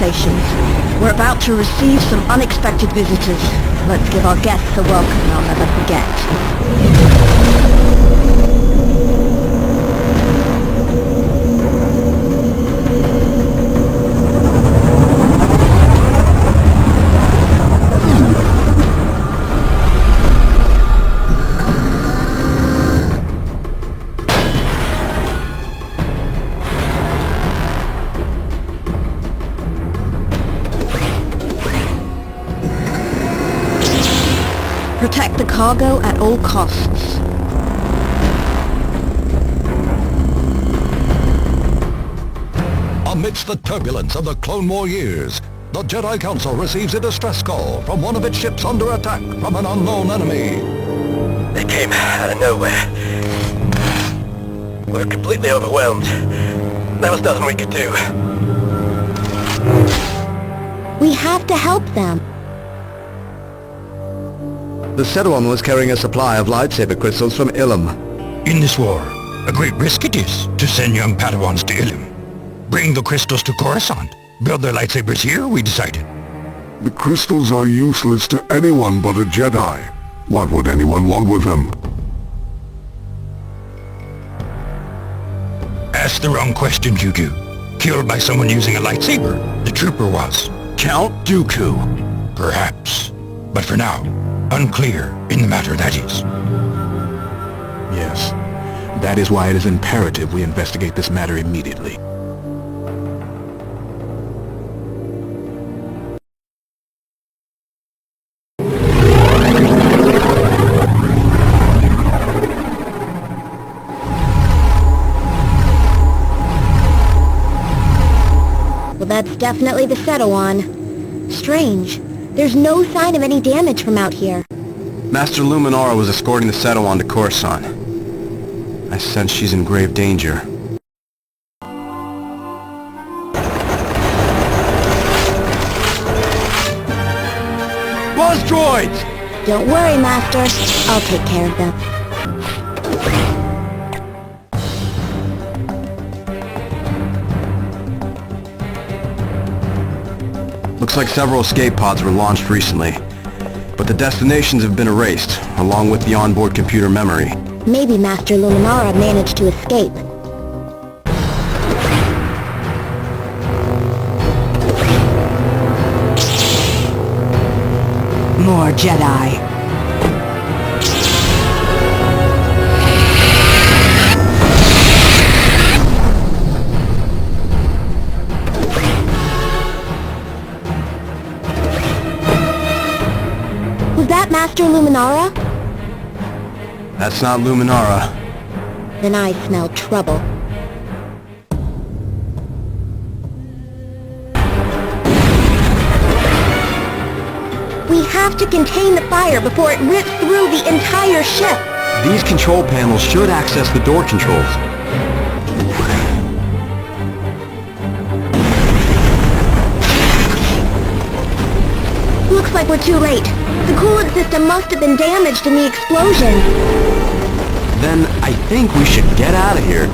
reservations. We're about to receive some unexpected visitors. Let's give our guests a welcome they'll never forget. Protect the cargo at all costs. Amidst the turbulence of the Clone War years, the Jedi Council receives a distress call from one of its ships under attack from an unknown enemy. They came out of nowhere. We were completely overwhelmed. There was nothing we could do. We have to help them. The Sedawan was carrying a supply of lightsaber crystals from Ilum. In this war, a great risk it is to send young Padawans to Ilum. Bring the crystals to Coruscant. Build their lightsabers here, we decided. The crystals are useless to anyone but a Jedi. What would anyone want with them? Ask the wrong questions, you do. Killed by someone using a lightsaber. The trooper was. Count Dooku. Perhaps. But for now, unclear in the matter, that is. Yes. That is why it is imperative we investigate this matter immediately. Well, that's definitely the Sedawan. Strange. There's no sign of any damage from out here. Master Luminara was escorting the Sedawan to Coruscant. I sense she's in grave danger. Buzz droids! Don't worry, Master. I'll take care of them. Looks like several escape pods were launched recently, but the destinations have been erased, along with the onboard computer memory. Maybe Master Luminara managed to escape. More Jedi. Was that Master Luminara? That's not Luminara. Then I smell trouble. We have to contain the fire before it rips through the entire ship. These control panels should access the door controls. Looks like we're too late. The coolant system must have been damaged in the explosion. Then I think we should get out of here.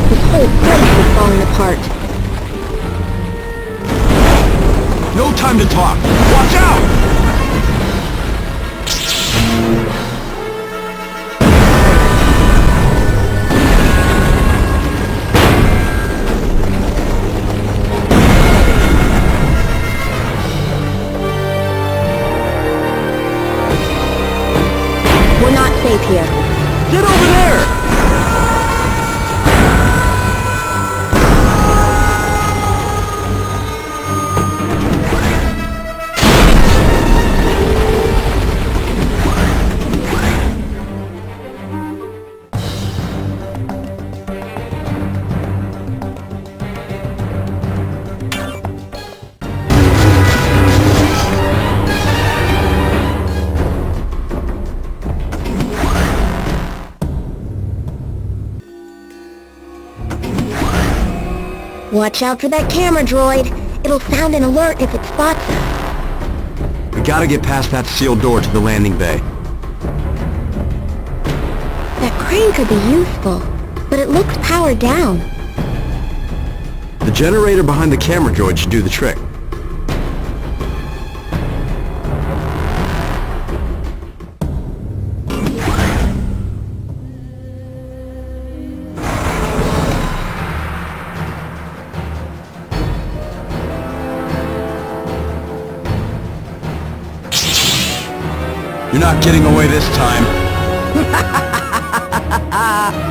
This whole place is falling apart. No time to talk! Watch out! We're not safe here. Get over there! Watch out for that camera droid. It'll sound an alert if it spots us. We gotta get past that sealed door to the landing bay. That crane could be useful, but it looks powered down. The generator behind the camera droid should do the trick. You're not getting away this time.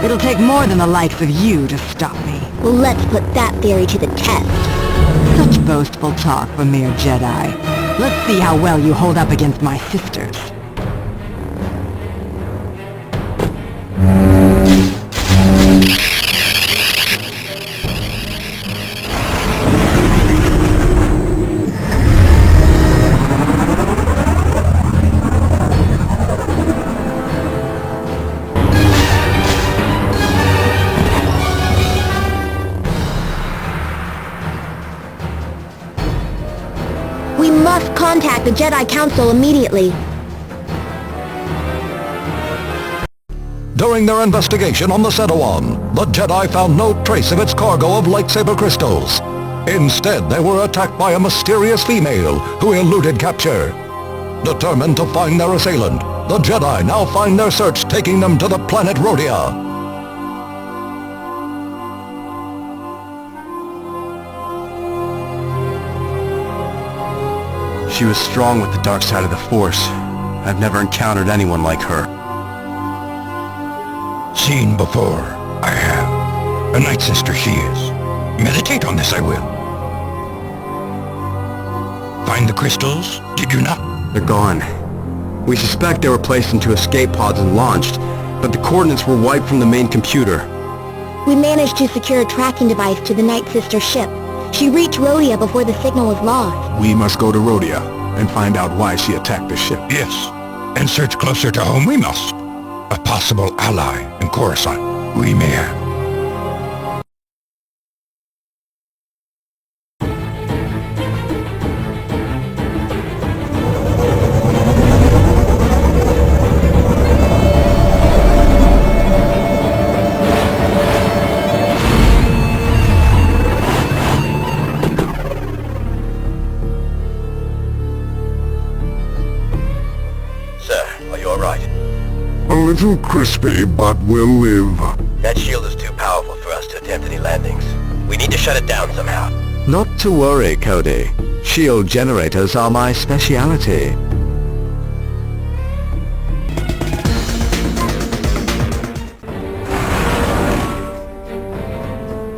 It'll take more than the likes of you to stop me. Let's put that theory to the test. Such boastful talk for mere Jedi. Let's see how well you hold up against my sisters. We must contact the Jedi Council immediately. During their investigation on the Sedawan, the Jedi found no trace of its cargo of lightsaber crystals. Instead, they were attacked by a mysterious female who eluded capture. Determined to find their assailant, the Jedi now find their search taking them to the planet Rodia. She was strong with the dark side of the Force. I've never encountered anyone like her. Seen before, I have. A Night Sister she is. Meditate on this, I will. Find the crystals, did you not? They're gone. We suspect they were placed into escape pods and launched, but the coordinates were wiped from the main computer. We managed to secure a tracking device to the Night Sister ship. She reached Rodia before the signal was lost. We must go to Rodia and find out why she attacked the ship. Yes, and search closer to home we must. A possible ally in Coruscant we may have. A little crispy, but we'll live. That shield is too powerful for us to attempt any landings. We need to shut it down somehow. Not to worry, Cody. Shield generators are my speciality.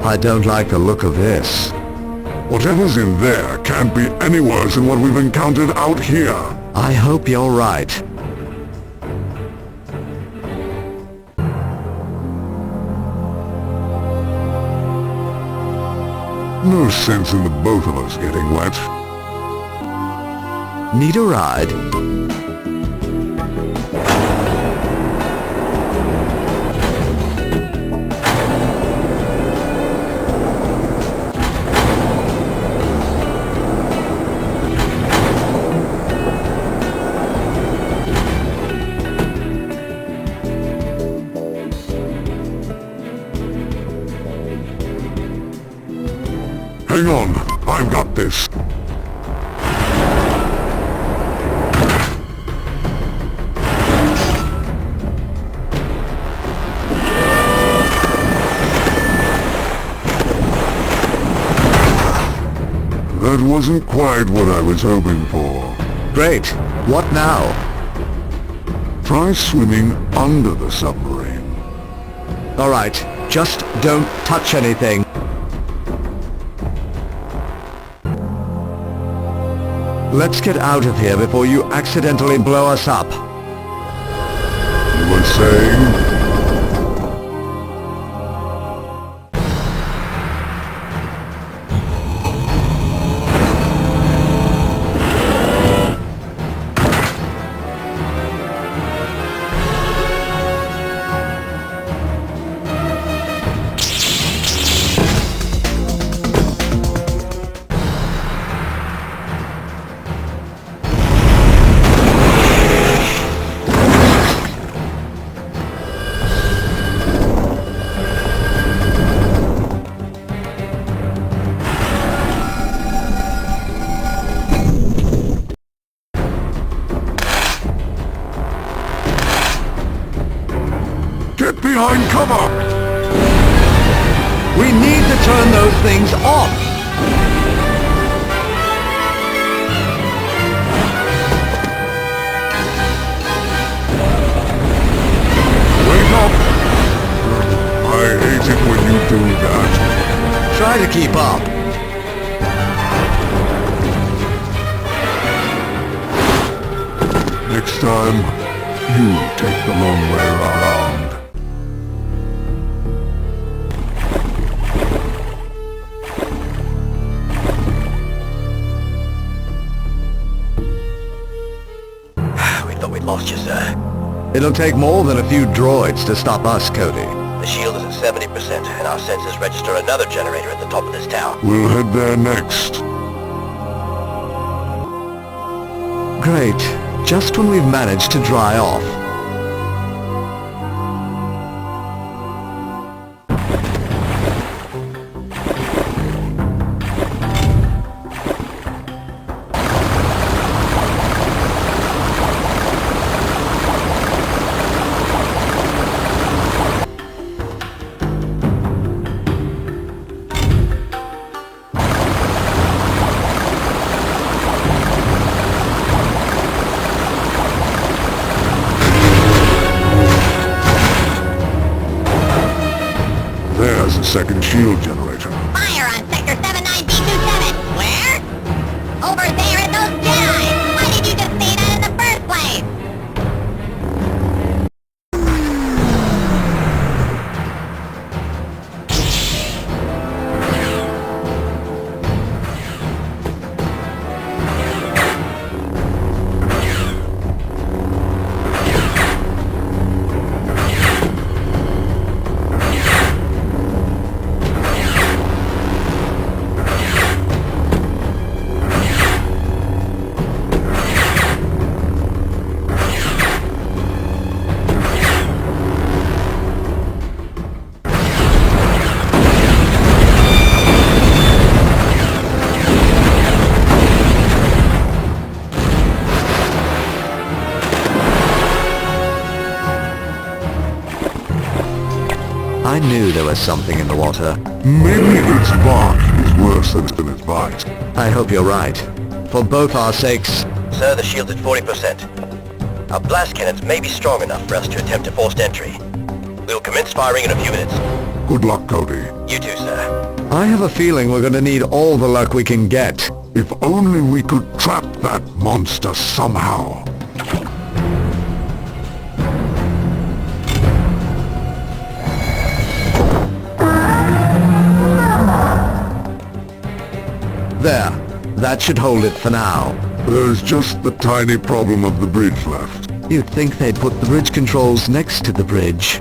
I don't like the look of this. Whatever's in there can't be any worse than what we've encountered out here. I hope you're right. No sense in the both of us getting wet. Need a ride? Hang on, I've got this. That wasn't quite what I was hoping for. Great. What now? Try swimming under the submarine. All right. Just don't touch anything. Let's get out of here before you accidentally blow us up. You were saying? behind cover! We need to turn those things off! Wake up! I hate it when you do that. Try to keep up. Next time, you take the long way around. We thought we'd lost you, sir. It'll take more than a few droids to stop us, Cody. The shield is at 70%, and our sensors register another generator at the top of this tower. We'll head there next. Great. Just when we've managed to dry off. There's a second shield generator. Fire on Sector 79B27! Where? Over there at those Jedi! Why did you just say that in the first place? I knew there was something in the water. Maybe its bark is worse than its bite. I hope you're right. For both our sakes. Sir, the shield's at 40%. Our blast cannons may be strong enough for us to attempt a forced entry. We'll commence firing in a few minutes. Good luck, Cody. You too, sir. I have a feeling we're going to need all the luck we can get. If only we could trap that monster somehow. There. That should hold it for now. There's just the tiny problem of the bridge left. You'd think they'd put the bridge controls next to the bridge.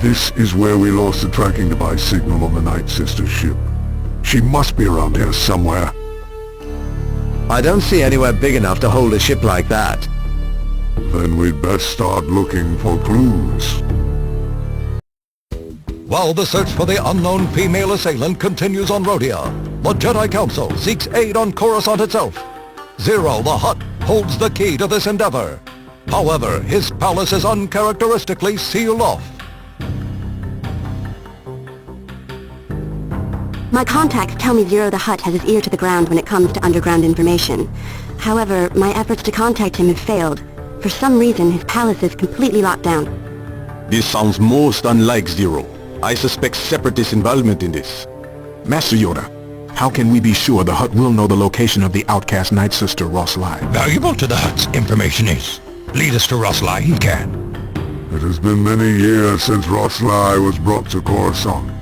This is where we lost the tracking device signal on the Night Sister ship. She must be around here somewhere. I don't see anywhere big enough to hold a ship like that. Then we'd best start looking for clues. While the search for the unknown female assailant continues on Rodia, the Jedi Council seeks aid on Coruscant itself. Zero the Hutt holds the key to this endeavor. However, his palace is uncharacteristically sealed off. My contacts tell me Zero the Hutt has his ear to the ground when it comes to underground information. However, my efforts to contact him have failed. For some reason, his palace is completely locked down. This sounds most unlike Zero. I suspect Separatist involvement in this. Master Yoda, how can we be sure the Hutt will know the location of the outcast Night Sister Ross Lai? Valuable to the Hutt's information is. Lead us to Ross Lai, he can. It has been many years since Ross Lai was brought to Coruscant.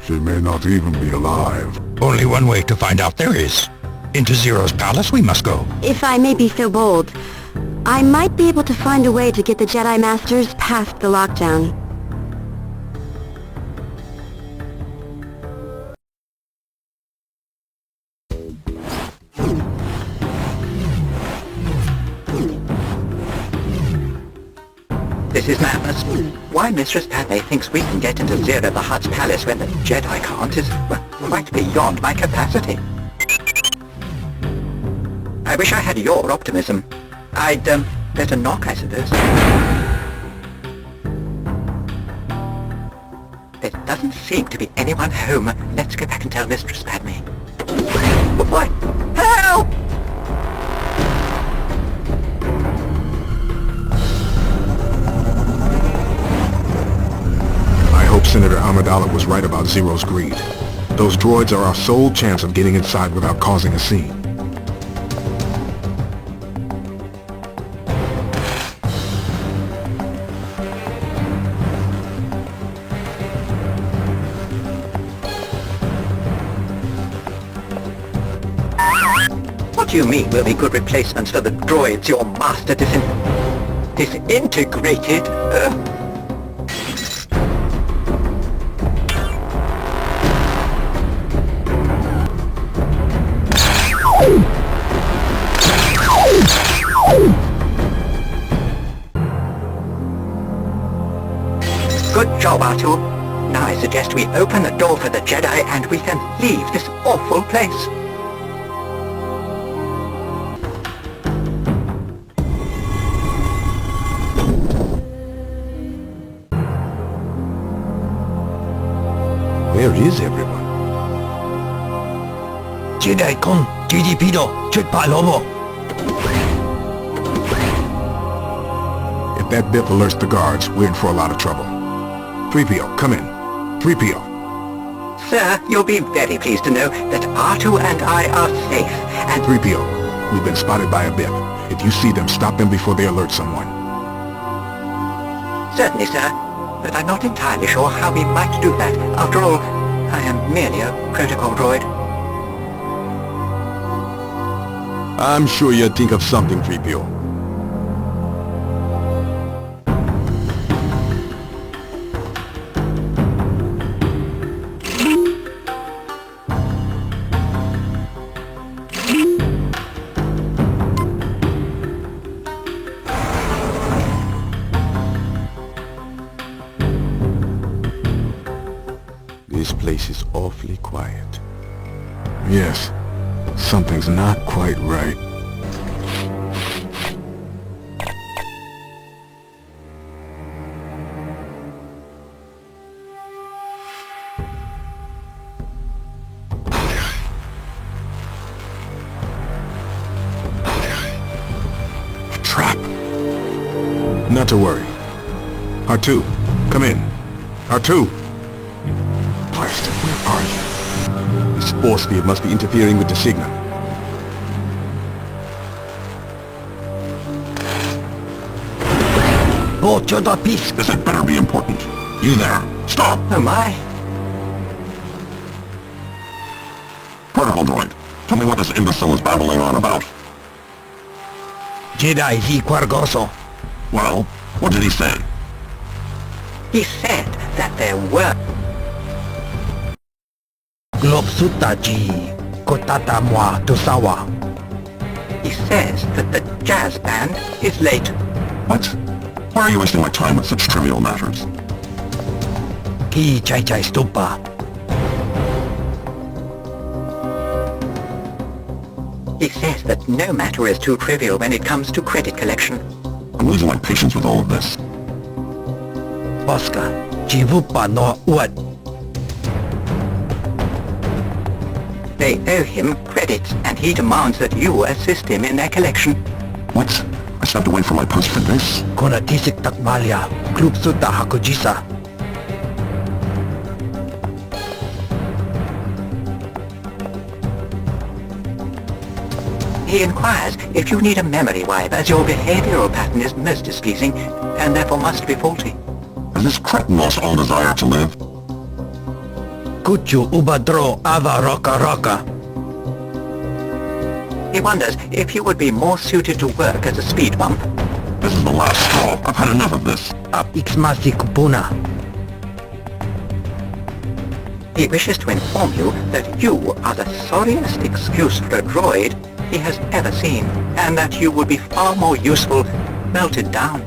She may not even be alive. Only one way to find out there is. Into Zero's palace we must go. If I may be so bold, I might be able to find a way to get the Jedi Masters past the lockdown. This is madness. Why Mistress Padme thinks we can get into Zero the Hutt's palace when the Jedi can't is, well, quite beyond my capacity. I wish I had your optimism. I'd, better knock, I suppose. There doesn't seem to be anyone home. Let's go back and tell Mistress Padme. What? Help! I hope Senator Amidala was right about Zero's greed. Those droids are our sole chance of getting inside without causing a scene. What do you mean we'll be good replacements for the droids your master disintegrated? Good job, R2. Now I suggest we open the door for the Jedi and we can leave this awful place. Where is everyone? Jedi con GDPdo Chutpalobo. If that bip alerts the guards, we're in for a lot of trouble. 3PO, come in. 3PO. Sir, you'll be very pleased to know that R2 and I are safe, and 3PO, we've been spotted by a bip. If you see them, stop them before they alert someone. Certainly, sir. But I'm not entirely sure how we might do that. After all, I am merely a protocol droid. I'm sure you'd think of something, 3PO. This place is awfully quiet. Yes, something's not quite right. Trap. Not to worry. R2, come in. R2! Blasted, where are you? This force field must be interfering with the signal. Oh, Yoda peace. This had better be important. You there. Stop! Oh my. Protocol droid, tell me what this imbecile is babbling on about. Jedi he Quargoso. Well, what did he say? He said that there were. He says that the jazz band is late. What? Why are you wasting my time with such trivial matters? He stupa. He says that no matter is too trivial when it comes to credit collection. I'm losing my patience with all of this. Oscar, jivupa no what? They owe him credits, and he demands that you assist him in their collection. What? I stepped away from my post for this? Konatisik takmalia, klupsuta hakujisa. He inquires if you need a memory wipe, as your behavioral pattern is most displeasing, and therefore must be faulty. Has this cretin lost all desire to live? Kuchu ubadro ava roka roka. He wonders if you would be more suited to work as a speed bump. This is the last straw. I've had enough of this. Ixmasi kupuna. He wishes to inform you that you are the sorriest excuse for a droid he has ever seen, and that you would be far more useful melted down.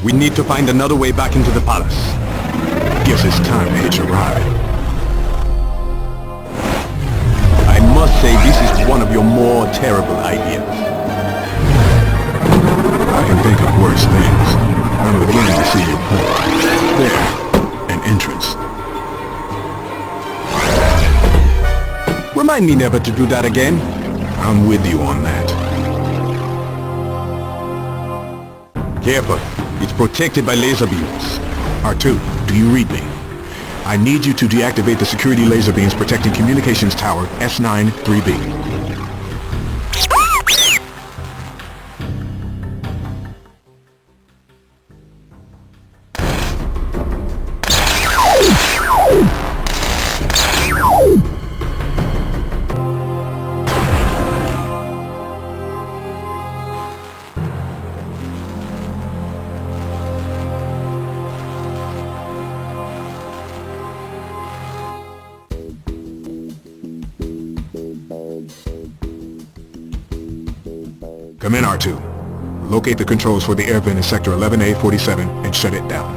We need to find another way back into the palace. Guess it's time to hitch a ride. I must say this is one of your more terrible ideas. I can think of worse things. I'm beginning to see your point. There, an entrance. Remind me never to do that again. I'm with you on that. Careful. It's protected by laser beams. R2, do you read me? I need you to deactivate the security laser beams protecting communications tower S9-3B. Come in, R2. Locate the controls for the air vent in Sector 11A-47 and shut it down.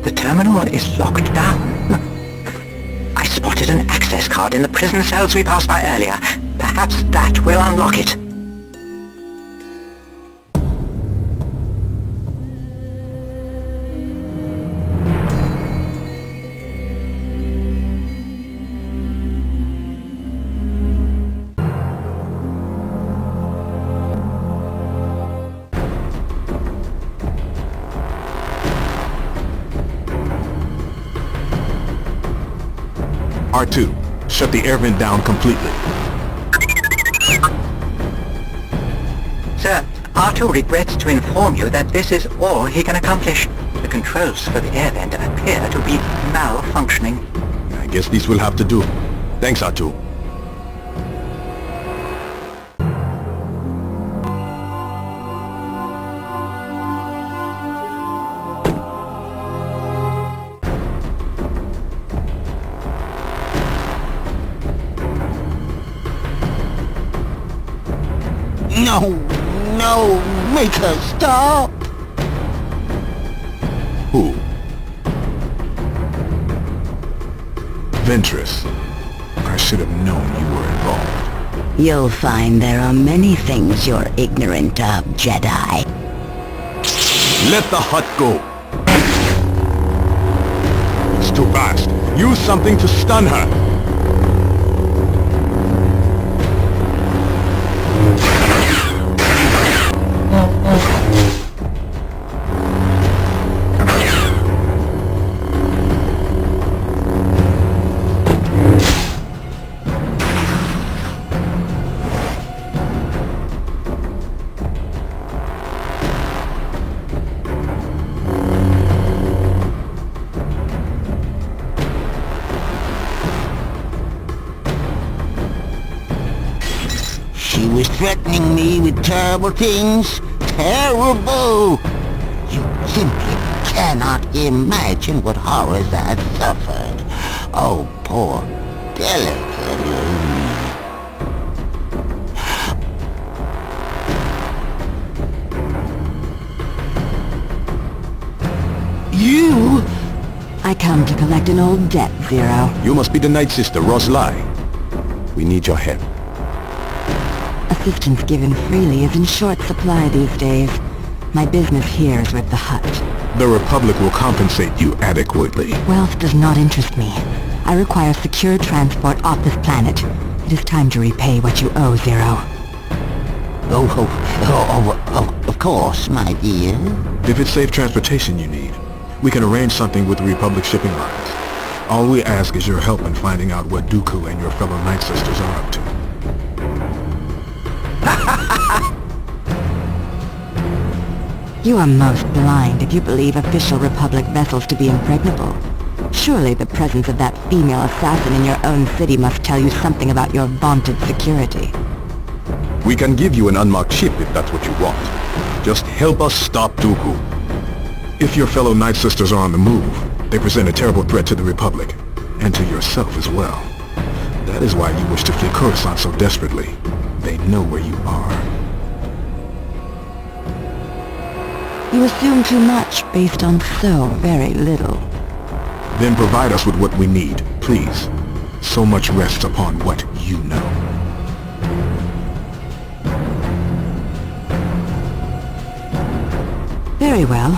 The terminal is locked down. I spotted an access card in the prison cells we passed by earlier. Perhaps that will unlock it. R2, shut the air vent down completely. Sir, R2 regrets to inform you that this is all he can accomplish. The controls for the air vent appear to be malfunctioning. I guess this will have to do. Thanks, R2. No, make her stop! Who? Ventress. I should have known you were involved. You'll find there are many things you're ignorant of, Jedi. Let the hut go. It's too fast. Use something to stun her. was threatening me with terrible things. Terrible! You simply cannot imagine what horrors I had suffered. Oh, poor, delicate me. You? I come to collect an old debt, Zero. You must be the Night Sister, Roslai. We need your help. Assistance given freely is in short supply these days. My business here is with the Hutt. The Republic will compensate you adequately. Wealth does not interest me. I require secure transport off this planet. It is time to repay what you owe, Zero. Of course, my dear. If it's safe transportation you need, we can arrange something with the Republic shipping lines. All we ask is your help in finding out what Dooku and your fellow Night Sisters are up to. You are most blind if you believe official Republic vessels to be impregnable. Surely the presence of that female assassin in your own city must tell you something about your vaunted security. We can give you an unmarked ship if that's what you want. Just help us stop Dooku. If your fellow Night Sisters are on the move, they present a terrible threat to the Republic, and to yourself as well. That is why you wish to flee Coruscant so desperately. They know where you are. You assume too much based on so very little. Then provide us with what we need, please. So much rests upon what you know. Very well.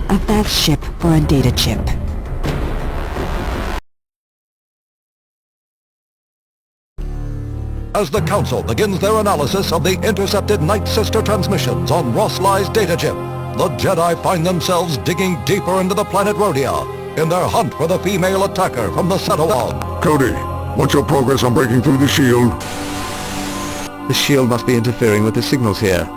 A fast ship for a data chip. As the Council begins their analysis of the intercepted Night Sister transmissions on Roslai's data chip, the Jedi find themselves digging deeper into the planet Rodia in their hunt for the female attacker from the Sedawan. Cody, what's your progress on breaking through the shield? The shield must be interfering with the signals here.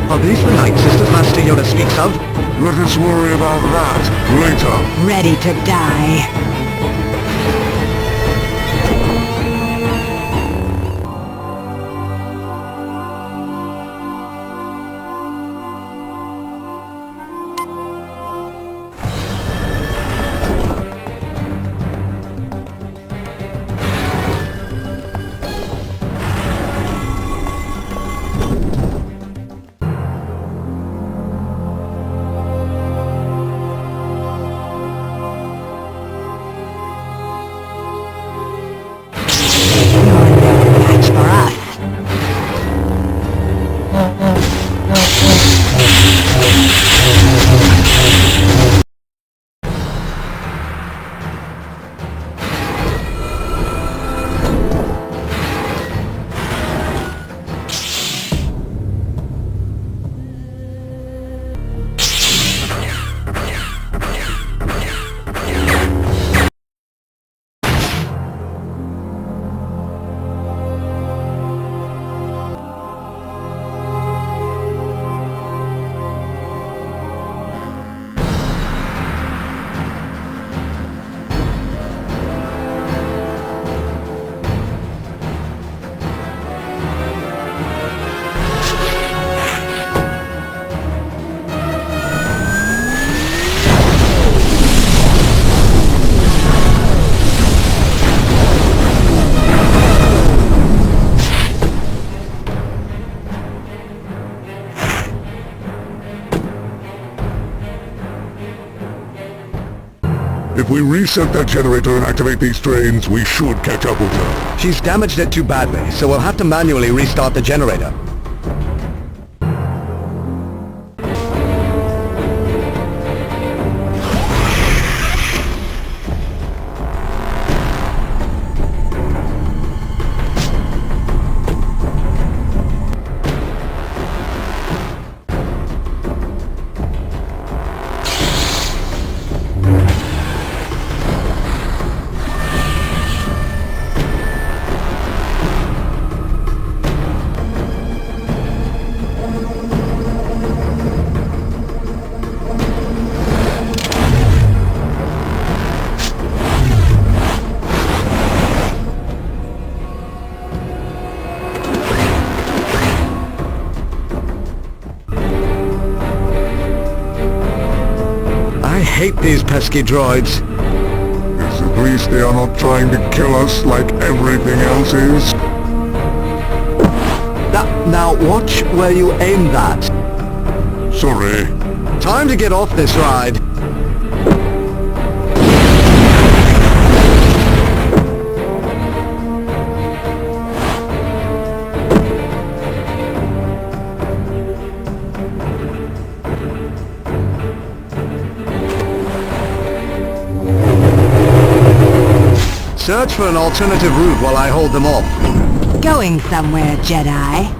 Are these the Night Sisters Master Yoda speaks of? Let us worry about that later. Ready to die. If we reset that generator and activate these trains, we should catch up with her. She's damaged it too badly, so we'll have to manually restart the generator. hate these pesky droids. At least they are not trying to kill us like everything else is. Now watch where you aim that. Sorry. Time to get off this ride. Search for an alternative route while I hold them off. Going somewhere, Jedi.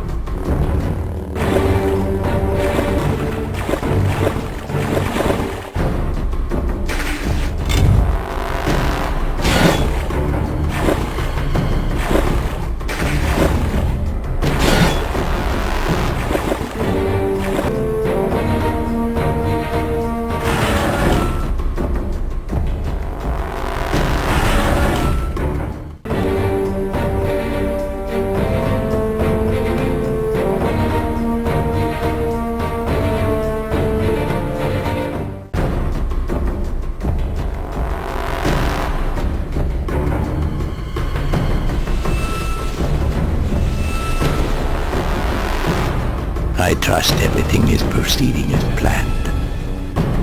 I trust everything is proceeding as planned.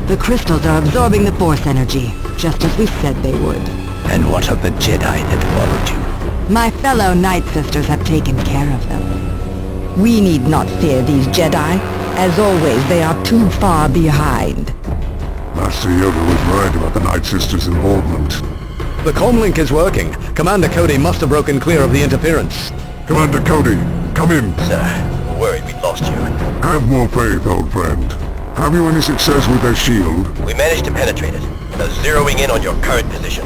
The crystals are absorbing the Force energy, just as we said they would. And what of the Jedi that followed you? My fellow Night Sisters have taken care of them. We need not fear these Jedi. As always, they are too far behind. Master Yoda was right about the Night Sisters' involvement. The comlink is working. Commander Cody must have broken clear of the interference. Commander Cody, come in. Sir, we're worried we've lost you. Have more faith, old friend. Have you any success with their shield? We managed to penetrate it. Now zeroing in on your current position.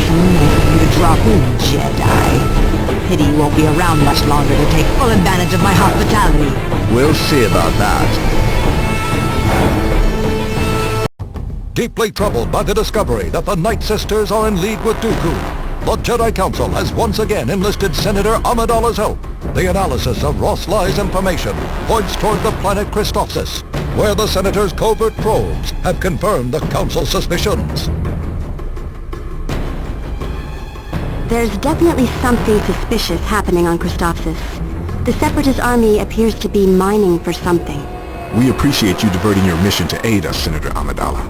You to drop in, Jedi. Pity you won't be around much longer to take full advantage of my hospitality. We'll see about that. Deeply troubled by the discovery that the Night Sisters are in league with Dooku, the Jedi Council has once again enlisted Senator Amidala's help. The analysis of Ross Ly's information points toward the planet Christophsis, where the Senator's covert probes have confirmed the Council's suspicions. There's definitely something suspicious happening on Christophsis. The Separatist army appears to be mining for something. We appreciate you diverting your mission to aid us, Senator Amidala.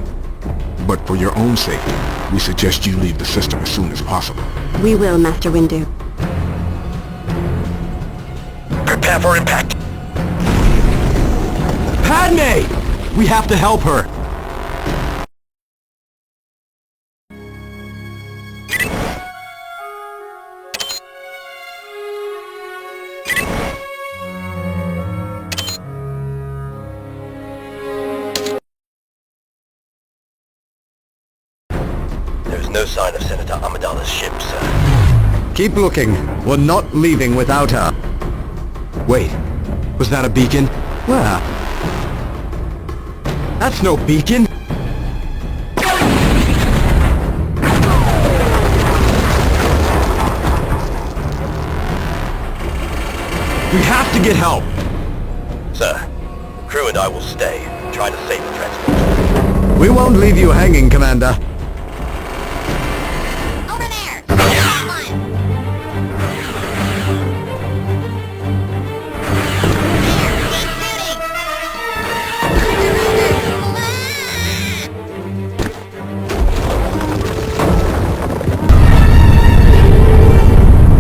But for your own safety, we suggest you leave the system as soon as possible. We will, Master Windu. Prepare for impact. Padme! We have to help her. There's no sign of Senator Amidala's ship, sir. Keep looking. We're not leaving without her. Wait, was that a beacon? Where? That's no beacon! We have to get help! Sir, the crew and I will stay, try to save the transport. We won't leave you hanging, Commander. Over there! Come on!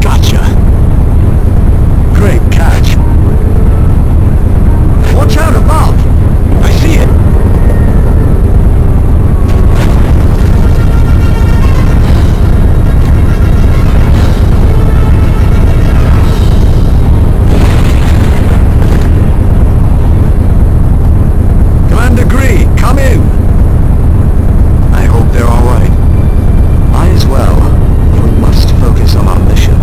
Gotcha! Great catch! Watch out above! I see it! Commander Gree, come in! I hope they're alright. I as well. We must focus on our mission.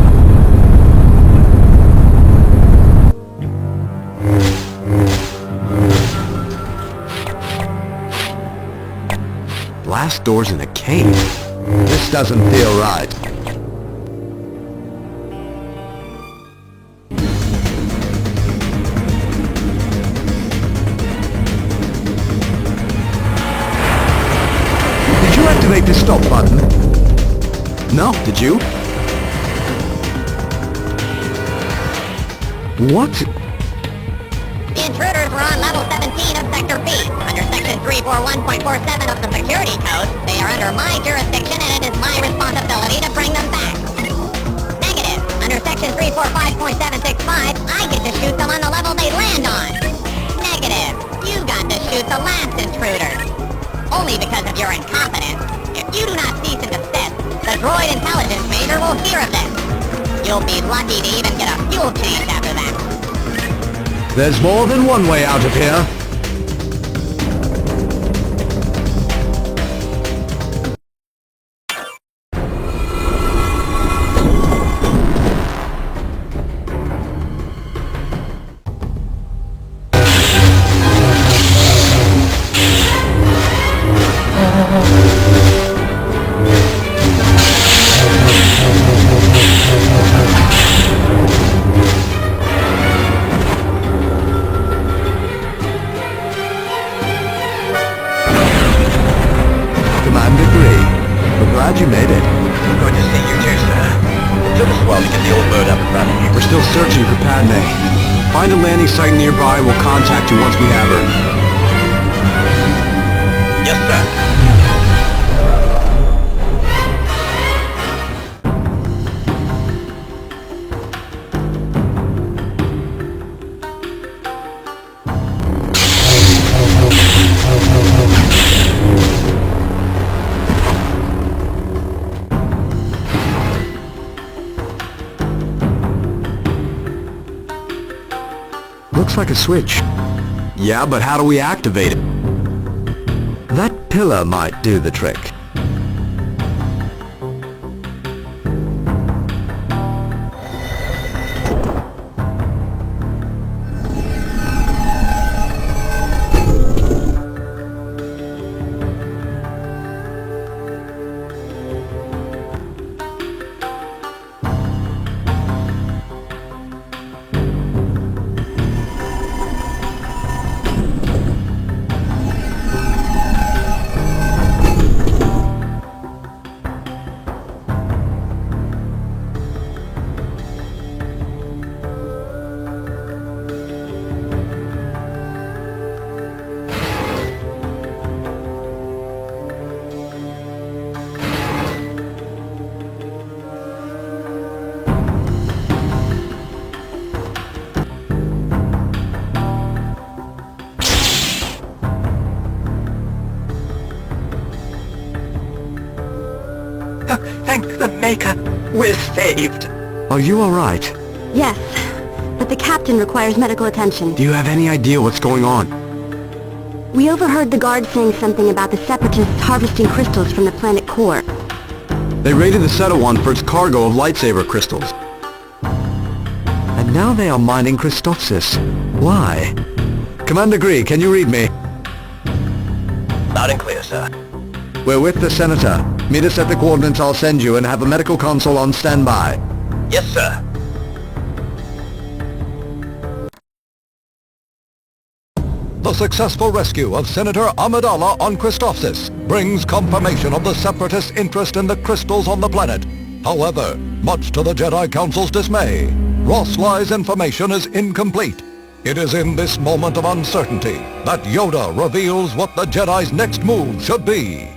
Blast doors in a cave? This doesn't feel right. to stop button. No, did you? What? The intruders were on level 17 of Sector B. Under Section 341.47 of the Security Code, they are under my jurisdiction and it is my responsibility to bring them back. Negative. Under Section 345.765, I get to shoot them on the level they land on. Negative. You got to shoot the last intruder. Only because of your incompetence. If you do not cease and desist, the droid intelligence major will hear of this. You'll be lucky to even get a fuel change after that. There's more than one way out of here. You made it. Good to see you too, sir. Took us a while to get the old bird up and running. We're still searching for Padme. Find a landing site nearby and we'll contact you once we have her. Yes, sir. Looks like a switch. Yeah, but how do we activate it? That pillar might do the trick. Thank the Maker, we're saved. Are you alright? Yes, but the captain requires medical attention. Do you have any idea what's going on? We overheard the guard saying something about the Separatists harvesting crystals from the planet core. They raided the Sedawan for its cargo of lightsaber crystals. And now they are mining Christophsis. Why? Commander Gree, can you read me? Loud and clear, sir. We're with the Senator. Meet us at the coordinates I'll send you and have a medical console on standby. Yes, sir. The successful rescue of Senator Amidala on Christophsis brings confirmation of the Separatist interest in the crystals on the planet. However, much to the Jedi Council's dismay, Ross Ly's information is incomplete. It is in this moment of uncertainty that Yoda reveals what the Jedi's next move should be.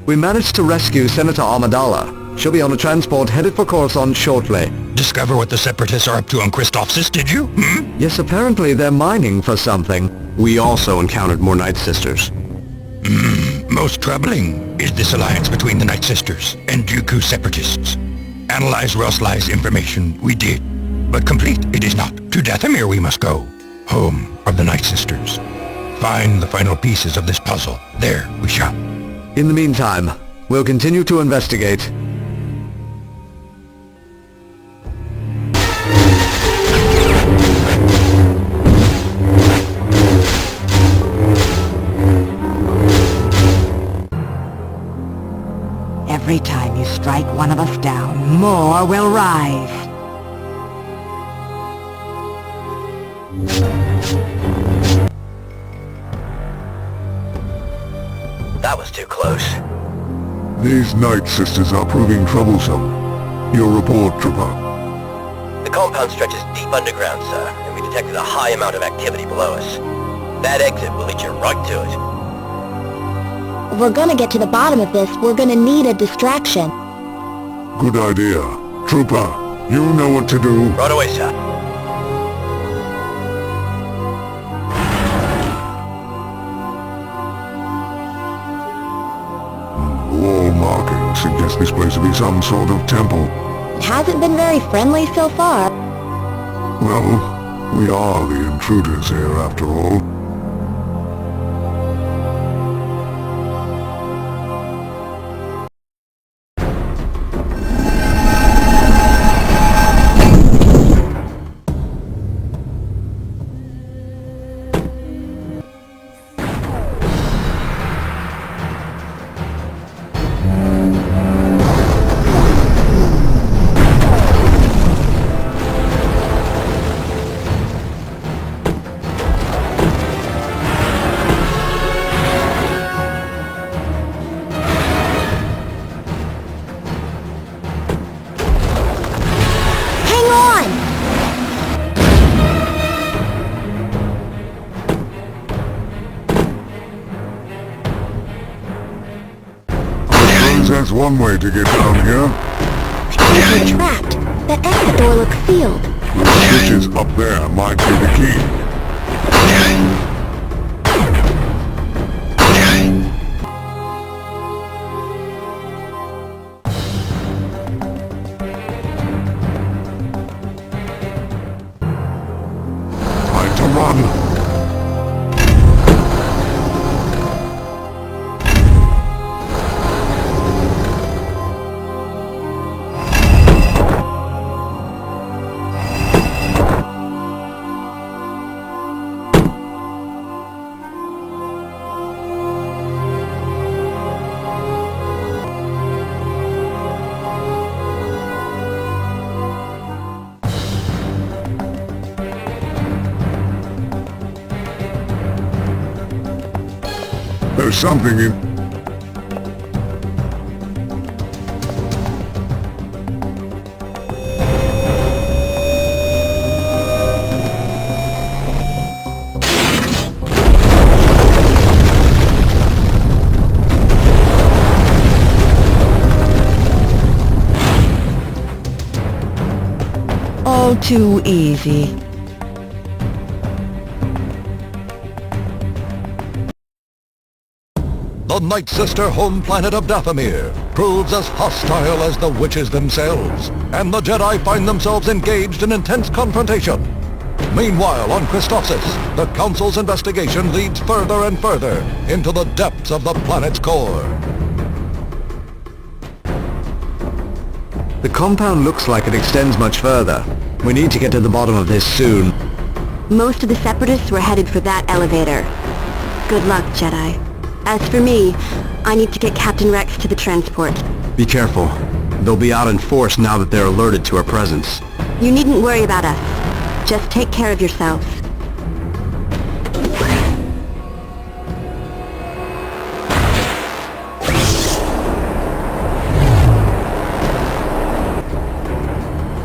We managed to rescue Senator Amidala. She'll be on a transport headed for Coruscant shortly. Discover what the Separatists are up to on Christophsis, did you? Yes, apparently they're mining for something. We also encountered more Night Sisters. Most troubling is this alliance between the Night Sisters and Dooku Separatists. Analyze Ross Ly's information, we did. But complete it is not. To Dathomir we must go, home of the Night Sisters. Find the final pieces of this puzzle. There we shall. In the meantime, we'll continue to investigate. Every time you strike one of us down, more will rise. close. These Night Sisters are proving troublesome. Your report, Trooper. The compound stretches deep underground, sir, and we detected a high amount of activity below us. That exit will lead you right to it. If we're gonna get to the bottom of this, we're gonna need a distraction. Good idea. Trooper, you know what to do. Right away, sir. Wall markings suggest this place to be some sort of temple. It hasn't been very friendly so far. Well, we are the intruders here after all. That's one way to get down here. We're trapped. That exit door looks sealed. The switches up there might be the key. Time to run. There's something in... All too easy. The Night Sister home planet of Dathomir proves as hostile as the witches themselves, and the Jedi find themselves engaged in intense confrontation. Meanwhile, on Christophsis, the Council's investigation leads further and further into the depths of the planet's core. The compound looks like it extends much further. We need to get to the bottom of this soon. Most of the Separatists were headed for that elevator. Good luck, Jedi. As for me, I need to get Captain Rex to the transport. Be careful. They'll be out in force now that they're alerted to our presence. You needn't worry about us. Just take care of yourselves.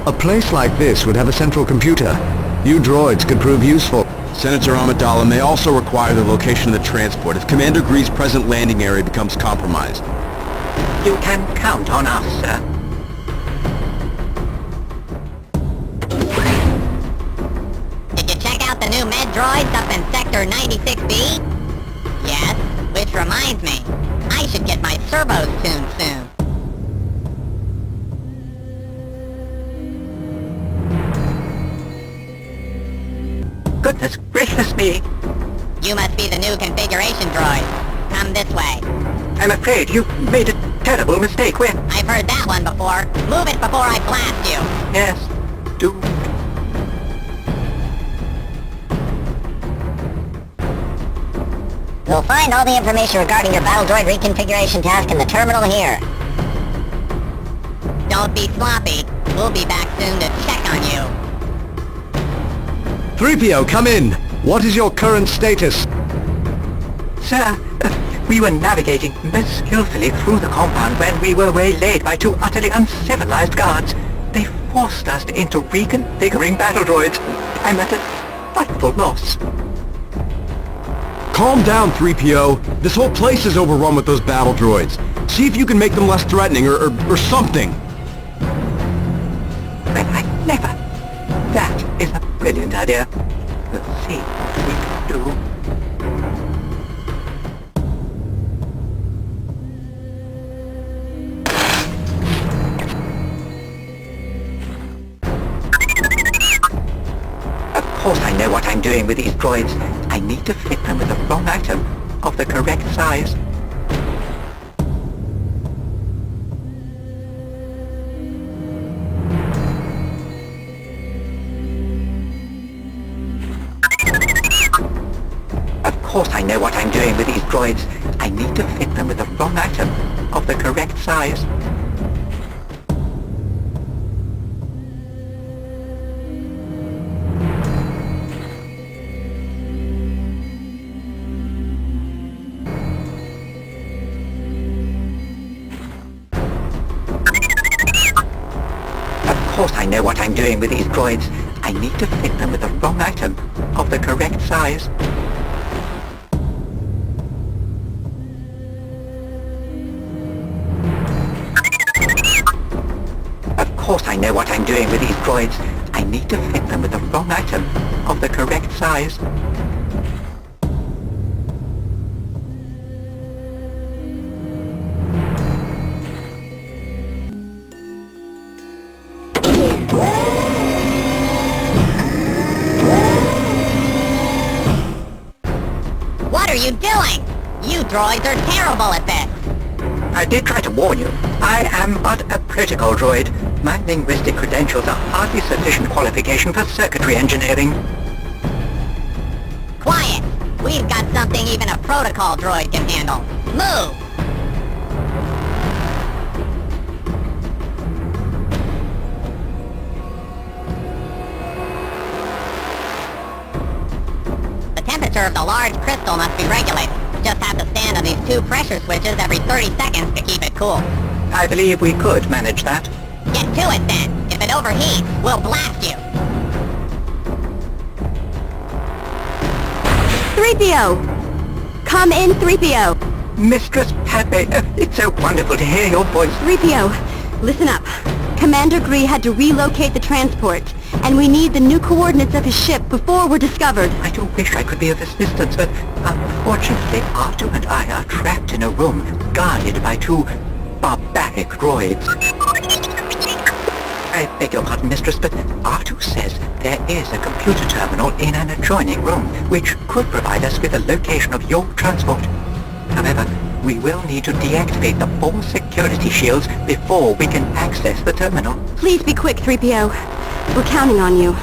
A place like this would have a central computer. You droids could prove useful. Senator Amidala may also require the location of the transport if Commander Gree's present landing area becomes compromised. You can count on us, sir. Did you check out the new med droids up in Sector 96B? Yes, which reminds me, I should get my servos tuned soon. Goodness gracious me! You must be the new configuration droid. Come this way. I'm afraid you made a terrible mistake with... I've heard that one before. Move it before I blast you. Yes, do. You'll find all the information regarding your battle droid reconfiguration task in the terminal here. Don't be sloppy. We'll be back soon to check on you. 3PO, come in! What is your current status? Sir, We were navigating most skillfully through the compound when we were waylaid by two utterly uncivilized guards. They forced us into reconfiguring battle droids. I'm at a frightful loss. Calm down, 3PO. This whole place is overrun with those battle droids. See if you can make them less threatening or something. Well, I never. That is a brilliant idea. We'll see what we can do. Of course I know what I'm doing with these droids. I need to fit them with the wrong item of the correct size. Of course I know what I'm doing with these droids. I need to fit them with the wrong item of the correct size. Of course I know what I'm doing with these droids. I need to fit them with the wrong item of the correct size. Of course I know what I'm doing with these droids. I need to fit them with the wrong item of the correct size. What are you doing? You droids are terrible at this. I did try to warn you. I am but a protocol droid. My linguistic credentials are hardly sufficient qualification for circuitry engineering. Quiet! We've got something even a protocol droid can handle. Move! The temperature of the large crystal must be regulated. Just have to stand on these two pressure switches every 30 seconds to keep it cool. I believe we could manage that. Get to it then. If it overheats, we'll blast you. 3PO! Come in, 3PO! Mistress Padme, it's so wonderful to hear your voice. 3PO, listen up. Commander Gree had to relocate the transport, and we need the new coordinates of his ship before we're discovered. I do wish I could be of assistance, but unfortunately R2 and I are trapped in a room guarded by two barbaric droids. I beg your pardon, Mistress, but R2 says there is a computer terminal in an adjoining room which could provide us with a location of your transport. However, we will need to deactivate the 4 security shields before we can access the terminal. Please be quick, 3PO. We're counting on you.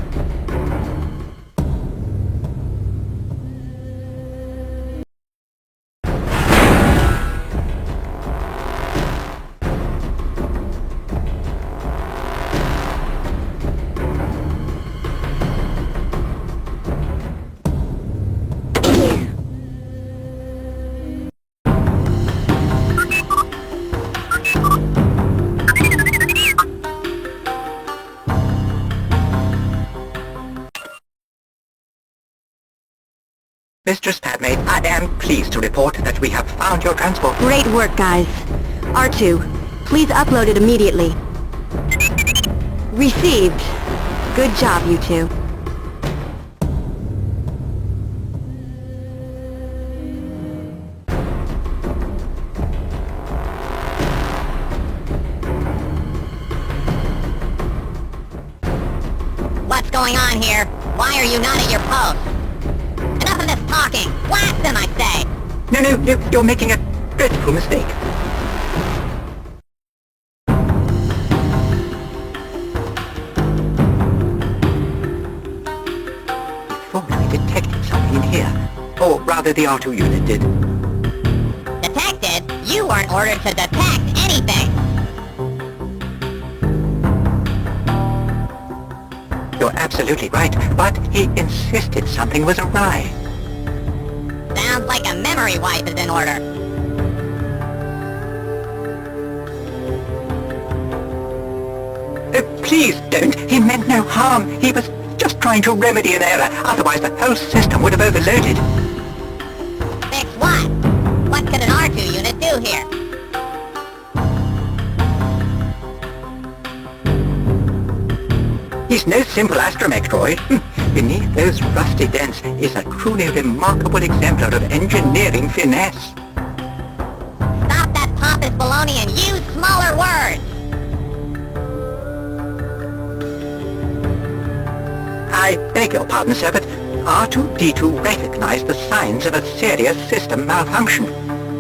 Mistress Padme, I am pleased to report that we have found your transport. Great work, guys. R2, please upload it immediately. Received. Good job, you two. What's going on here? Why are you not at your post? Enough of this talking! Blast them, I say! No, you're making a dreadful mistake. We thought we detected something in here. Or rather, the R2 unit did. Detected? You weren't ordered to detect anything! You're absolutely right, but he insisted something was awry. Sounds like a memory wipe is in order. please don't. He meant no harm. He was just trying to remedy an error. Otherwise the whole system would have overloaded. Fix what? What could an R2 unit do here? He's no simple astromech droid. Beneath those rusty dents is a truly remarkable exemplar of engineering finesse. Stop that pompous baloney and use smaller words! I beg your pardon, sir, but R2-D2 recognized the signs of a serious system malfunction.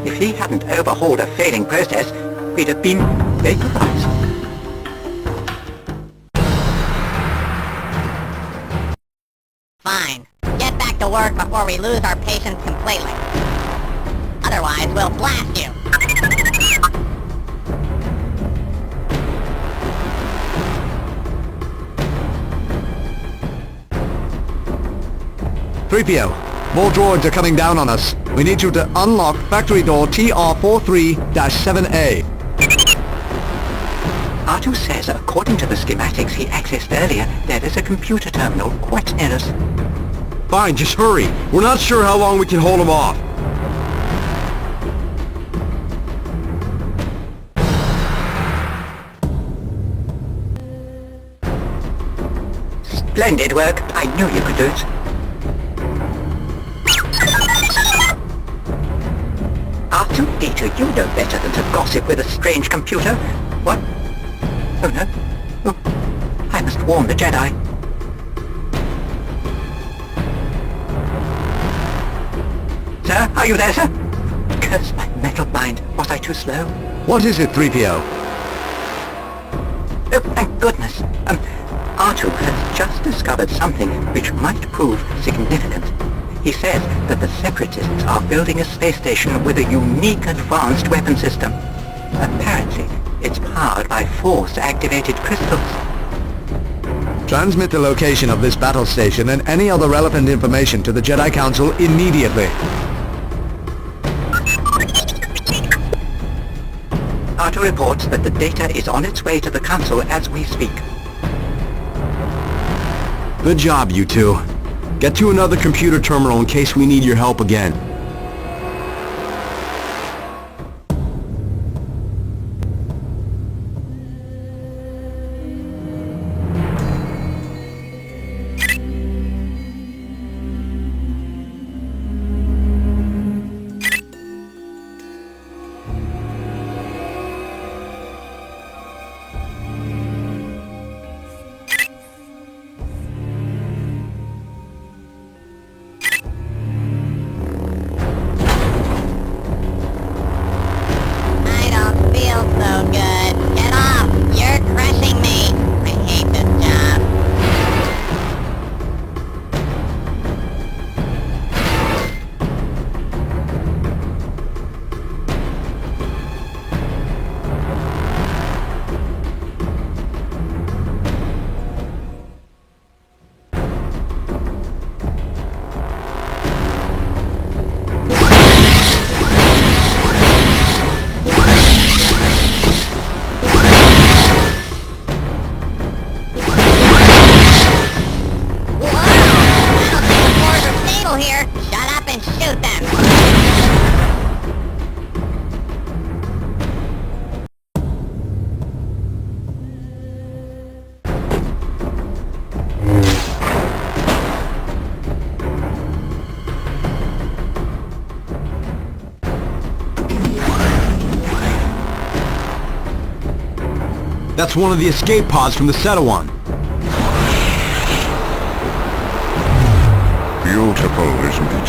If he hadn't overhauled a failing process, we'd have been vaporized. Fine. Get back to work before we lose our patience completely. Otherwise, we'll blast you. 3PO, more droids are coming down on us. We need you to unlock factory door TR43-7A. R2 says, according to the schematics he accessed earlier, there is a computer terminal quite near us. Fine, just hurry. We're not sure how long we can hold him off. Splendid work. I knew you could do it. R2-D2, you know better than to gossip with a strange computer. What? Oh no. Oh, I must warn the Jedi. Sir, are you there, sir? Curse my metal mind. Was I too slow? What is it, 3PO? Oh, thank goodness. R2 has just discovered something which might prove significant. He says that the Separatists are building a space station with a unique advanced weapon system. Apparently, it's powered by Force-activated crystals. Transmit the location of this battle station and any other relevant information to the Jedi Council immediately. R2 reports that the data is on its way to the Council as we speak. Good job, you two. Get to another computer terminal in case we need your help again. That's one of the escape pods from the Sedawan. Beautiful, isn't it?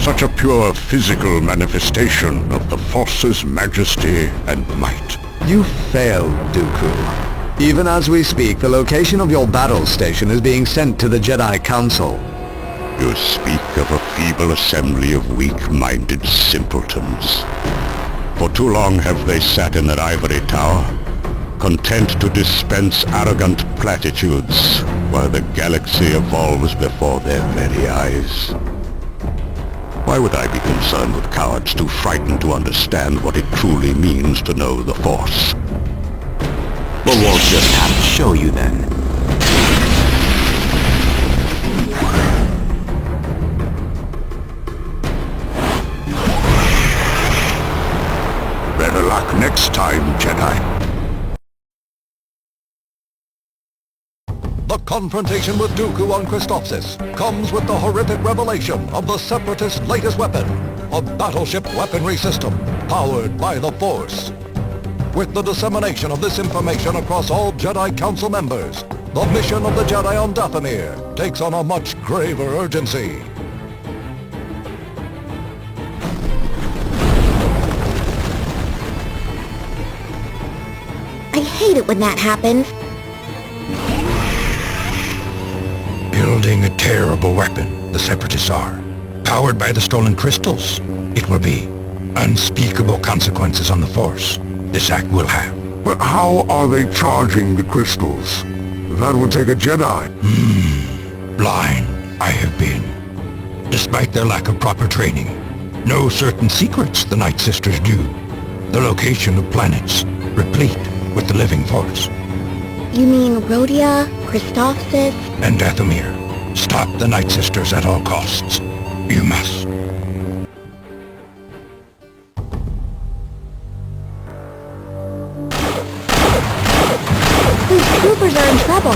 Such a pure physical manifestation of the Force's majesty and might. You failed, Dooku. Even as we speak, the location of your battle station is being sent to the Jedi Council. You speak of a feeble assembly of weak-minded simpletons. For too long have they sat in that ivory tower, content to dispense arrogant platitudes while the galaxy evolves before their very eyes. Why would I be concerned with cowards too frightened to understand what it truly means to know the Force? The war just happened. show you then. Better luck next time, Jedi. The confrontation with Dooku on Christophsis comes with the horrific revelation of the Separatist's latest weapon, a battleship weaponry system powered by the Force. With the dissemination of this information across all Jedi Council members, the mission of the Jedi on Dathomir takes on a much graver urgency. I hate it when that happens. Building a terrible weapon, the Separatists are. Powered by the stolen crystals, it will be unspeakable consequences on the Force this act will have. But how are they charging the crystals? That would take a Jedi. Blind I have been. Despite their lack of proper training, know certain secrets the Night Sisters do. The location of planets, replete with the living Force. You mean Rodia, Christophsis? And Dathomir. Stop the Night Sisters at all costs. You must. These troopers are in trouble.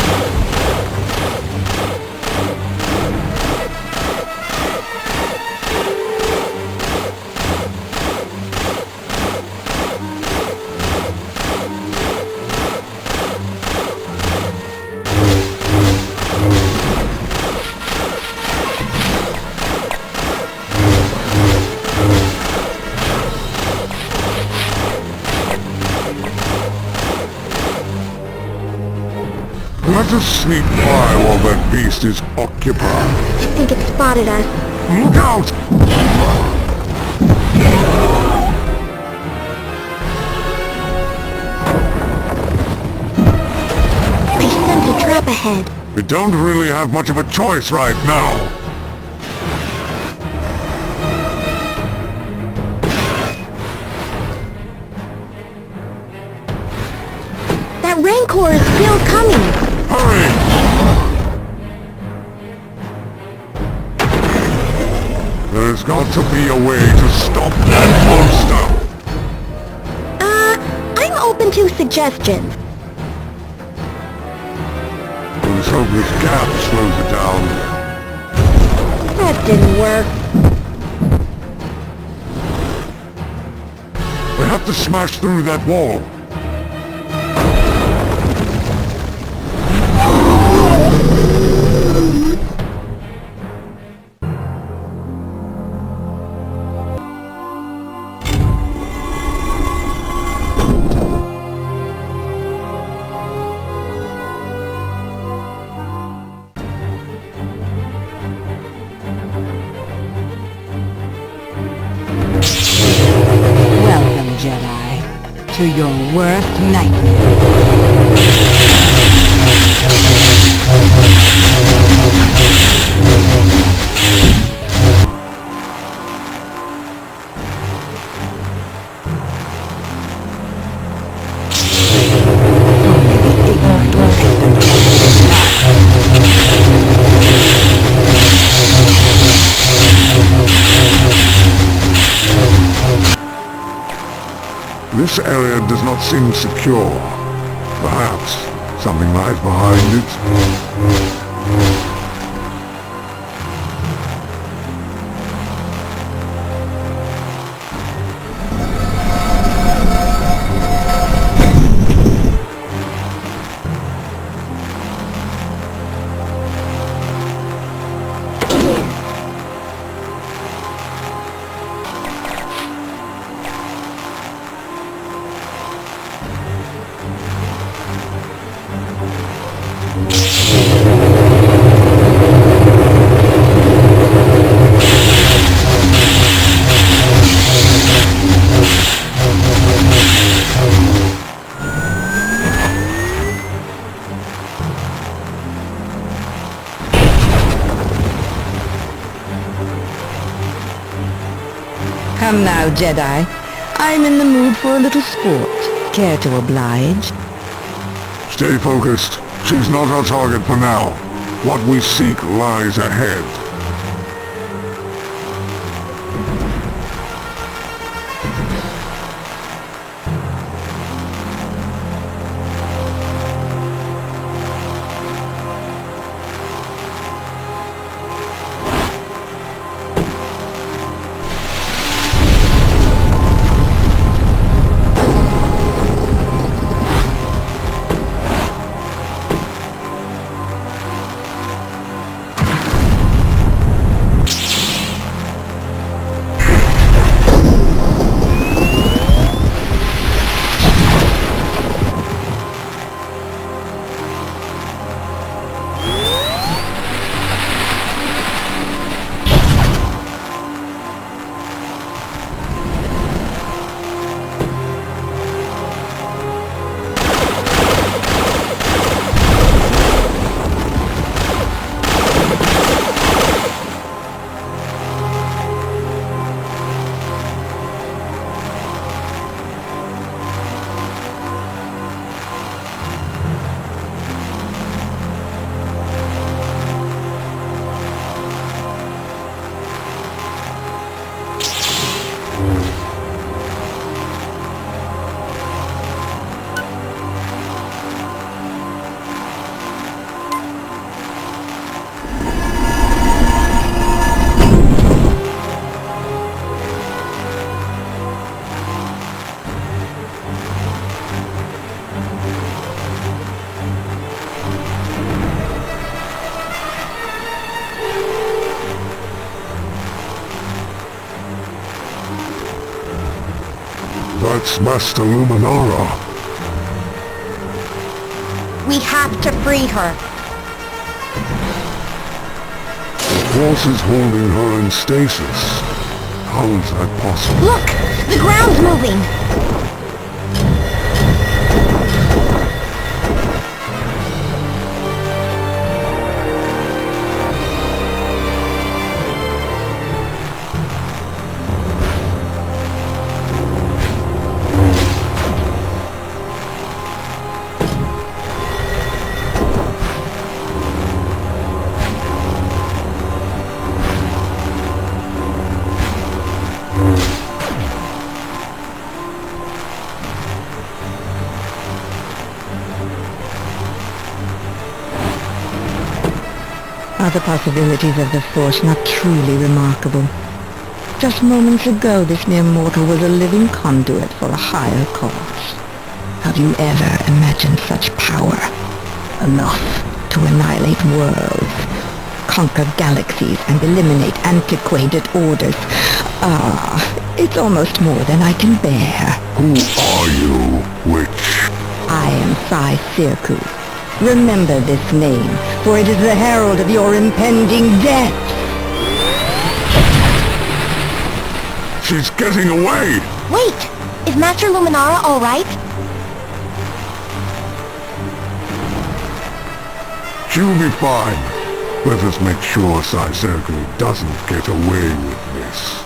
Let us sneak by while that beast is occupied. I think it spotted us. Look out! I sense a trap ahead. We don't really have much of a choice right now. That Rancor is still coming. Hurry! There's got to be a way to stop that monster. I'm open to suggestions. Let's hope this gap slows it down. That didn't work. We have to smash through that wall. Welcome, Jedi, to your worst nightmare. This area does not seem secure. Perhaps something lies behind it. Come now, Jedi. I'm in the mood for a little sport. Care to oblige? Stay focused. She's not our target for now. What we seek lies ahead. That's Master Luminara. We have to free her. The Force is holding her in stasis. How is that possible? Look! The ground's moving! Are the possibilities of the Force not truly remarkable? Just moments ago, this mere mortal was a living conduit for a higher cause. Have you ever imagined such power? Enough to annihilate worlds, conquer galaxies, and eliminate antiquated orders. Ah, it's almost more than I can bear. Who are you, witch? I am Sai Sirku. Remember this name, for it is the herald of your impending death. She's getting away! Wait! Is Master Luminara alright? She'll be fine. Let us make sure Sai Sirku doesn't get away with this.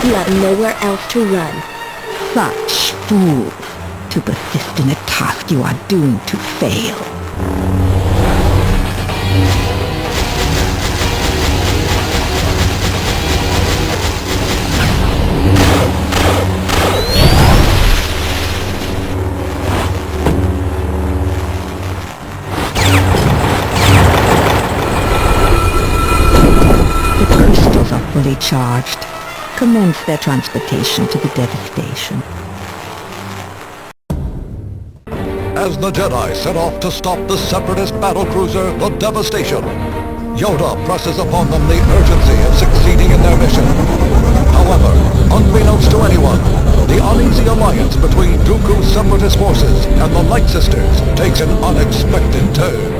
You have nowhere else to run. Such fools! To persist in a task you are doomed to fail. The crystals are fully charged. Commence their transportation to the Devastation. As the Jedi set off to stop the Separatist battlecruiser, the Devastation, Yoda presses upon them the urgency of succeeding in their mission. However, unbeknownst to anyone, the uneasy alliance between Dooku's Separatist forces and the Light Sisters takes an unexpected turn.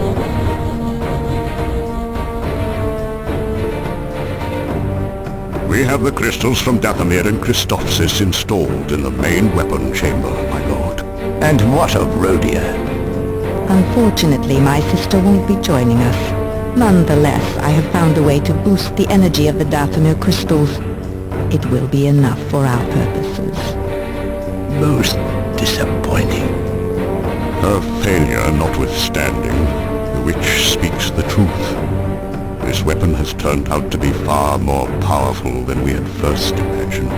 We have the crystals from Dathomir and Christophsis installed in the main weapon chamber, my lord. And what of Rodia? Unfortunately, my sister won't be joining us. Nonetheless, I have found a way to boost the energy of the Dathomir crystals. It will be enough for our purposes. Most disappointing. Her failure notwithstanding, the witch speaks the truth. This weapon has turned out to be far more powerful than we had first imagined.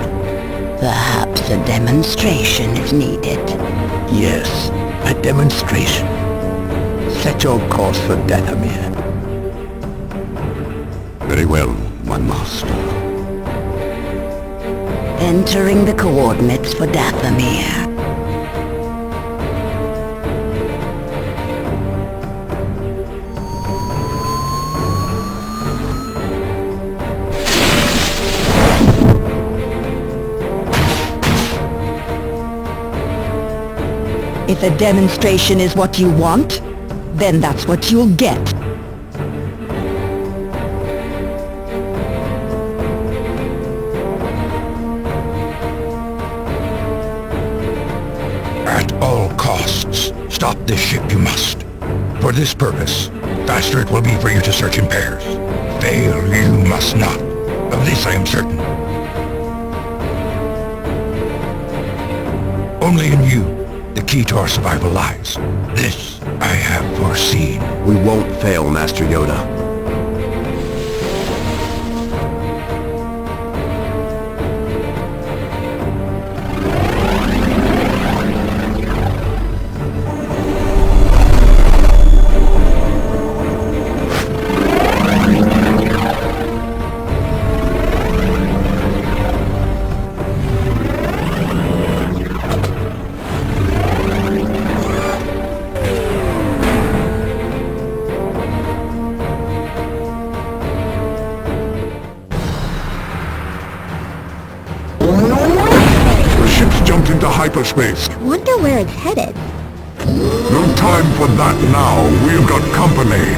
Perhaps a demonstration is needed. Yes, a demonstration. Set your course for Dathomir. Very well, my master. Entering the coordinates for Dathomir. If a demonstration is what you want, then that's what you'll get. At all costs, stop this ship you must. For this purpose, faster it will be for you to search in pairs. Fail you must not. Of this I am certain. Only in you, the key to our survival lies. This I have foreseen. We won't fail, Master Yoda. Into hyperspace. Wonder where it's headed. No time for that now. We've got company.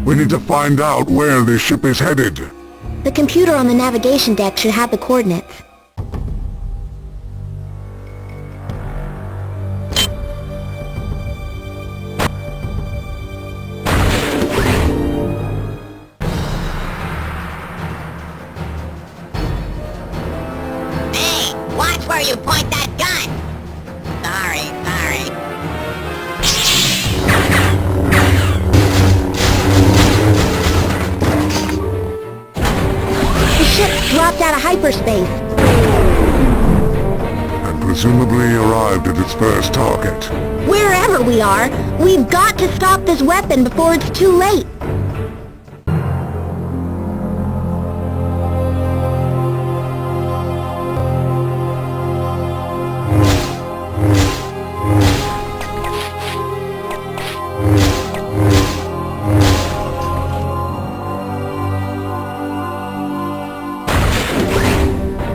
We need to find out where this ship is headed. The computer on the navigation deck should have the coordinates. Hey, watch where you point that gun! Sorry. Dropped out of hyperspace. And presumably arrived at its first target. Wherever we are, we've got to stop this weapon before it's too late.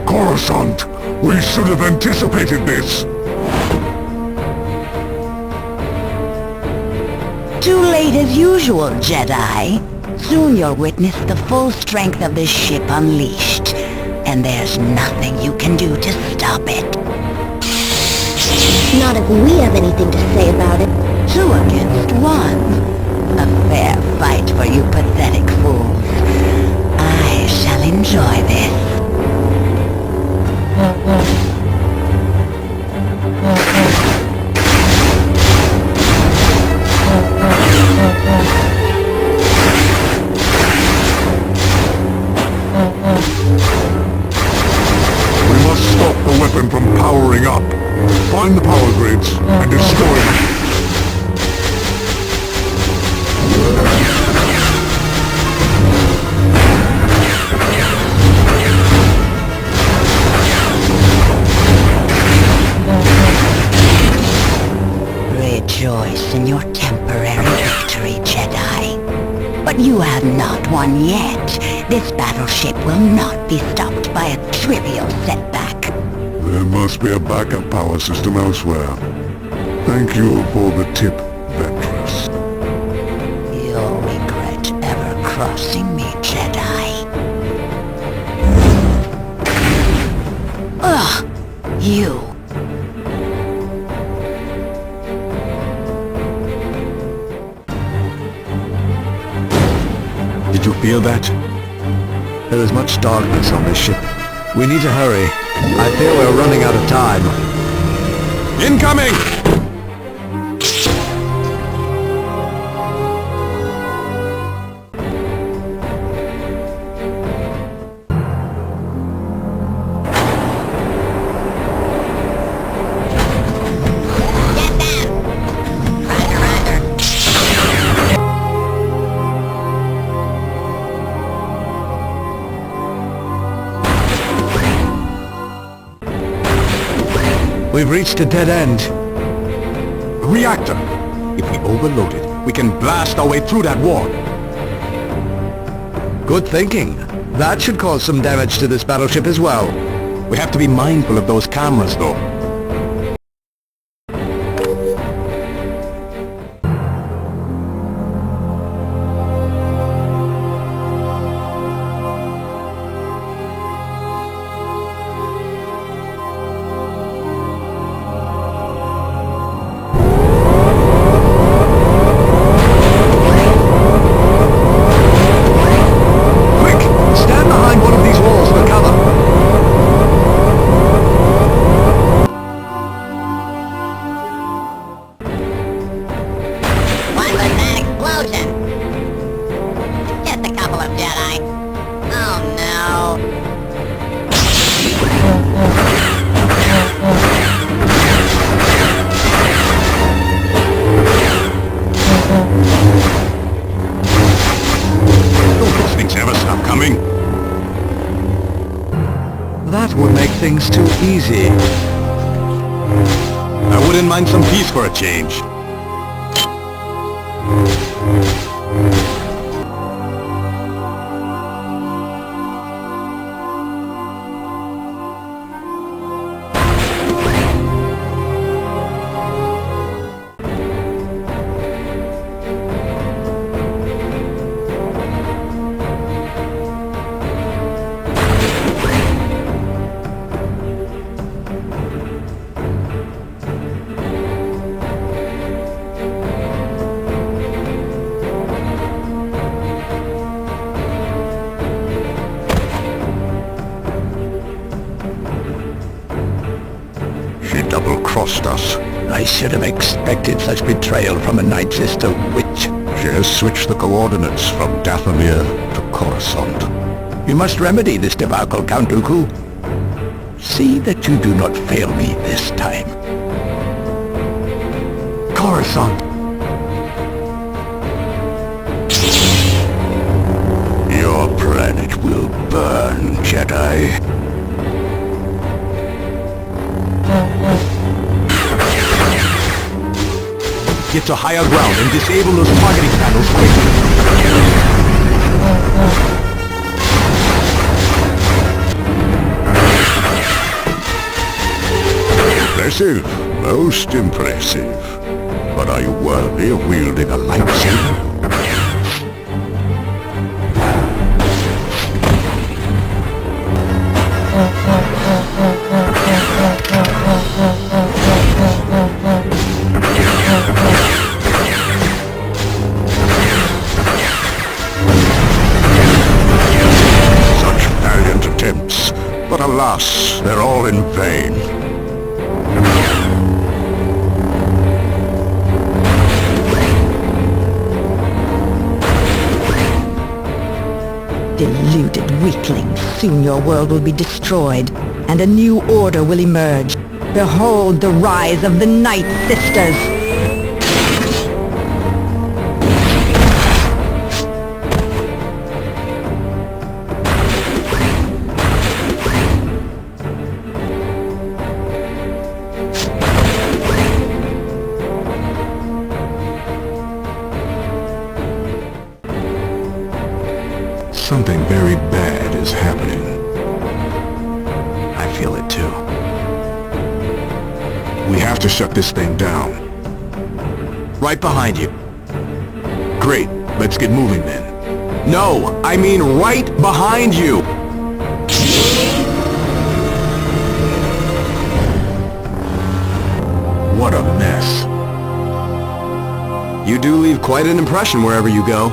Coruscant, we should have anticipated this. Too late as usual, Jedi. Soon you'll witness the full strength of this ship unleashed, and there's nothing you can do to stop it. Not if we have anything to say about it. 2 against 1. A fair fight for you pathetic fools. I shall enjoy this. We must stop the weapon from powering up. Find the power grids and destroy them. Rejoice in your temporary victory, Jedi. But you have not won yet. This battleship will not be stopped by a trivial setback. There must be a backup power system elsewhere. Thank you for the tip, Ventress. You'll regret ever crossing me, Jedi. Ugh! You! Did you feel that? There is much darkness on this ship. We need to hurry. I fear we're running out of time. Incoming! We've reached a dead end. A reactor! If we overload it, we can blast our way through that wall. Good thinking. That should cause some damage to this battleship as well. We have to be mindful of those cameras, though. Things too easy. I wouldn't mind some peace for a change. Double-crossed us. I should have expected such betrayal from a Night Sister witch. She has switched the coordinates from Dathomir to Coruscant. You must remedy this debacle, Count Dooku. See that you do not fail me this time. Coruscant! Your planet will burn, Jedi. Get to higher ground and disable those targeting panels quickly. Impressive. Most impressive. But are you worthy of wielding a lightsaber? But alas, they're all in vain. Deluded weaklings, soon your world will be destroyed, and a new order will emerge. Behold the rise of the Night Sisters! Something very bad is happening. I feel it too. We have to shut this thing down. Right behind you. Great. Let's get moving then. No, I mean right behind you! What a mess. You do leave quite an impression wherever you go.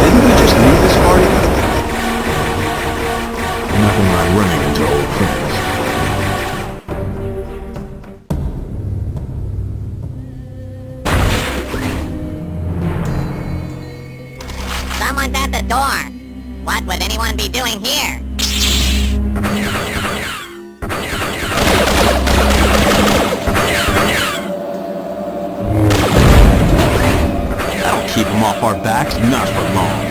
Didn't we just leave this party? Nothing like running into old friends. Someone's at the door. What would anyone be doing here? That'll keep them off our backs. Not for long.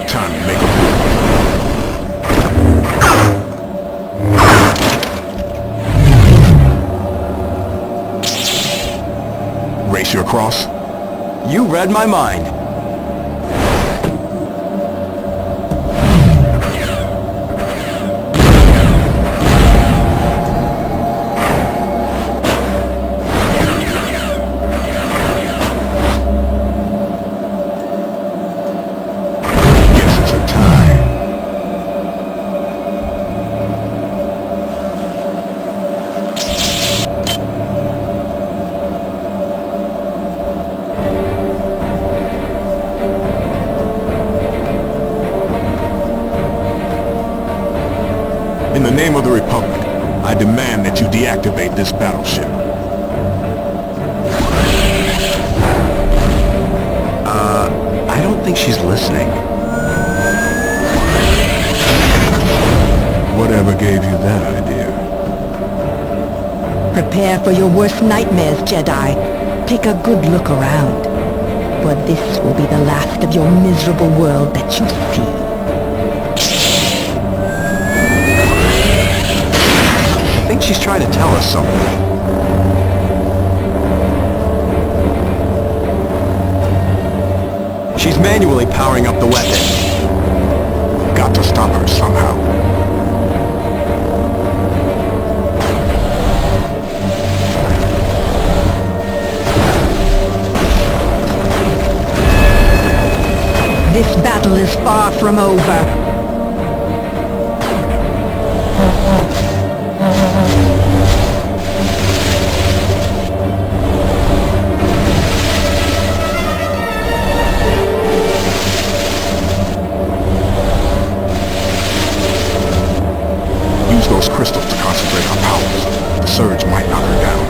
Time to make a move. Race you across? You read my mind. Guess it's a tie. In the name of the Republic, I demand that you deactivate this battleship. I don't think she's listening. Whatever gave you that idea? Prepare for your worst nightmares, Jedi. Take a good look around. For this will be the last of your miserable world that you see. I think she's trying to tell us something. She's manually powering up the weapon. Got to stop her somehow. This battle is far from over. Use those crystals to concentrate our powers. The surge might knock her down.